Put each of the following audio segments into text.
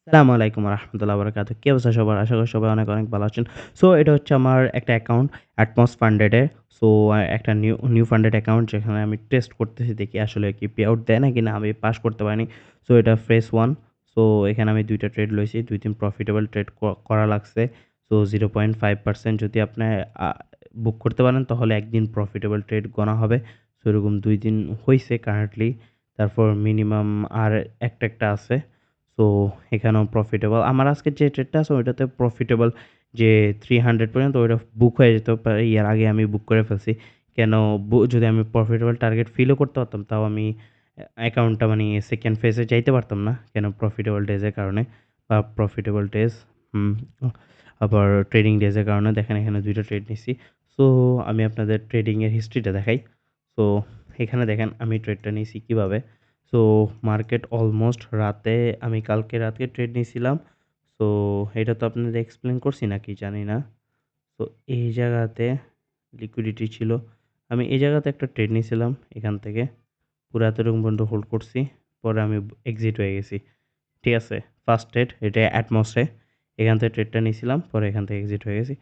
আসসালামু আলাইকুম রাহমাতুল্লাহি ওয়া বারাকাতুহু। কি অবস্থা সবার? আশা করি সবাই অনেক, অনেক ভালো আছেন। সো এটা হচ্ছে আমার একটা অ্যাকাউন্ট Atmos Funded এ। সো একটা নিউ ফান্ডেড অ্যাকাউন্ট যেখানে আমি টেস্ট করতেছি দেখি আসলে কি পে আউট দেয় নাকি না আমি পাস করতে পারিনি। সো এটা ফেজ 1। সো এখানে আমি ২ টা ট্রেড লইছি। ২-৩ প্রফিটেবল ট্রেড করা লাগছে। সো 0.5% যদি আপনি আ বুক করতে পারেন তাহলে একদিন প্রফিটেবল ট্রেড গণা হবে। সো এরকম ২ দিন হইছে কারেন্টলি। তারপর মিনিমাম আর একটা আছে। সো এখানেও প্রফিটেবল। আমার আজকে যে ট্রেডটা আছে ওইটাতে প্রফিটেবল যে 300 পর্যন্ত ওইটা বুক হয়ে যেতে পারে। এর আগে আমি বুক করে ফেলছি। কেন যদি আমি প্রফিটেবল টার্গেট ফিলও করতে পারতাম তাও আমি অ্যাকাউন্টটা মানে 2nd ফেজে যাইতে পারতাম না। কেন প্রফিটেবল ডেজ এর কারণে বা প্রফিটেবল ডেজ হুম, আবার ট্রেডিং ডেজ এর কারণে দেখেন এখানে ২ টা ট্রেড নিছি। সো আমি আপনাদের ট্রেডিং এর হিস্ট্রিটা দেখাই। সো এখানে দেখেন আমি ট্রেডটা নিছি কিভাবে। সো মার্কেট অলমোস্ট রাতে আমি কালকে রাতে ট্রেড নিয়েছিলাম। সো এটা তো আপনাদের এক্সপ্লেইন করছি নাকি জানি না। তো এই জায়গাতে লিকুইডিটি ছিল। আমি এই জায়গাতে একটা ট্রেড নিয়েছিলাম এখান থেকে। পুরা এতটুকু পর্যন্ত হোল্ড করছি। পরে আমি এক্সিট হয়ে গেছি। ঠিক আছে? ফার্স্ট ট্রেড এটা অ্যাটমসে। এখান থেকে ট্রেডটা নিয়েছিলাম। পরে এখান থেকে এক্সিট হয়ে গেছি।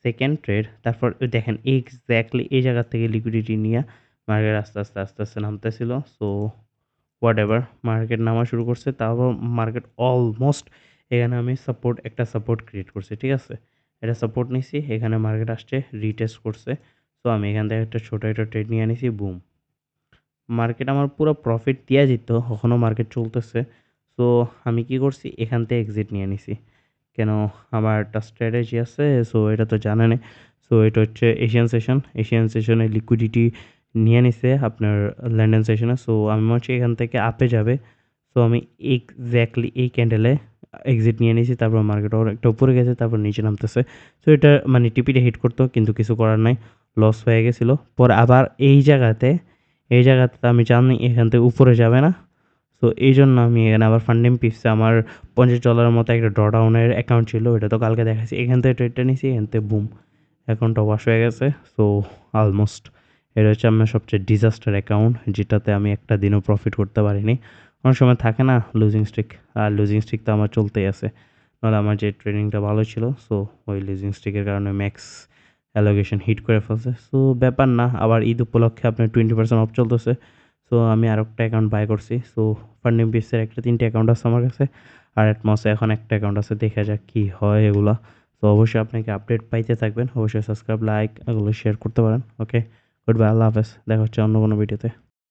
2nd ট্রেড তারপর দেখেন এক্সাক্টলি এই জায়গা থেকে লিকুইডিটি নিয়া মার্কেট আস্তে, আস্তে নামতেছিল। সো হোয়াটএভার মার্কেট নামা শুরু করছে। তারপর মার্কেট অলমোস্ট এখানে আমি একটা সাপোর্ট ক্রিয়েট করছি। ঠিক আছে? এটা সাপোর্ট নিছি। এখানে মার্কেট আসছে, রিটেস্ট করছে। সো আমি এখান থেকে একটা ছোট একটা ট্রেড নিয়ে নিছি। বুম! মার্কেট আমার পুরো প্রফিট দিয়া যেত। এখনো মার্কেট চলতেছে। সো আমি কি করছি? এখান থেকে এক্সিট নিয়ে নিছি। কেন আমার একটা স্ট্র্যাটেজি আছে। সো এটা তো জানেনই। সো এটা হচ্ছে এশিয়ান সেশনে লিকুইডিটি নিয়ে নিছে আপনার লন্ডন সেশনে। সো আমি মনে হচ্ছে এখান থেকে আপে যাবে। সো আমি এক্সাক্টলি এই ক্যান্ডেলে এক্সিট নিয়ে নিয়েছি। তারপর মার্কেট অনেকটা উপরে গেছে, তারপর নিচে নামতেছে। সো এটা মানে টিপিটা হিট করতো কিন্তু কিছু করার নাই। লস হয়ে গেছিল। পরে আবার এই জায়গাতে তো আমি জানি এখান থেকে উপরে যাবে না। সো এইজন্য আমি এখানে আবার ফান্ডিং পিপসে আমার $50 মতো একটা ড্রডাউনের অ্যাকাউন্ট ছিল। ওটা তো কালকে দেখাইছি। এখান থেকে ট্রেডটা নিছি, এখান থেকে বুম! অ্যাকাউন্টটা ওয়াশ হয়ে গেছে। সো অলমোস্ট এটা হচ্ছে আমার সবচেয়ে ডিজাস্টার অ্যাকাউন্ট যেটাতে আমি একটা দিনও প্রফিট করতে পারিনি। অনেক সময় থাকে না লুজিং স্ট্রিক, আর লুজিং স্ট্রিক তো আমার চলতেই আছে। নাহলে আমার যে ট্রেডিংটা ভালো ছিল সো ওই লুজিং স্ট্রিকের কারণে ম্যাক্স অ্যালোকেশন হিট করে ফেলছে। সো ব্যাপার না। আবার ঈদ উপলক্ষে আপনার 20% অফ চলতেছে। সো আমি আরেকটা অ্যাকাউন্ট বাই করছি। সো ফান্ডিং পিপসের একটা ৩ টে অ্যাকাউন্ট আছে আমার কাছে। আর অ্যাটমসে এখন একটা অ্যাকাউন্ট আছে। দেখা যাক কি হয় এগুলা। তো অবশ্যই আপনাকে আপডেট পাইতে থাকবেন। অবশ্যই সাবস্ক্রাইব, লাইক এগুলো শেয়ার করতে পারেন। ওকে, গুড বাই, আল্লাহ হাফেজ। দেখা হচ্ছে অন্য কোনো ভিডিওতে।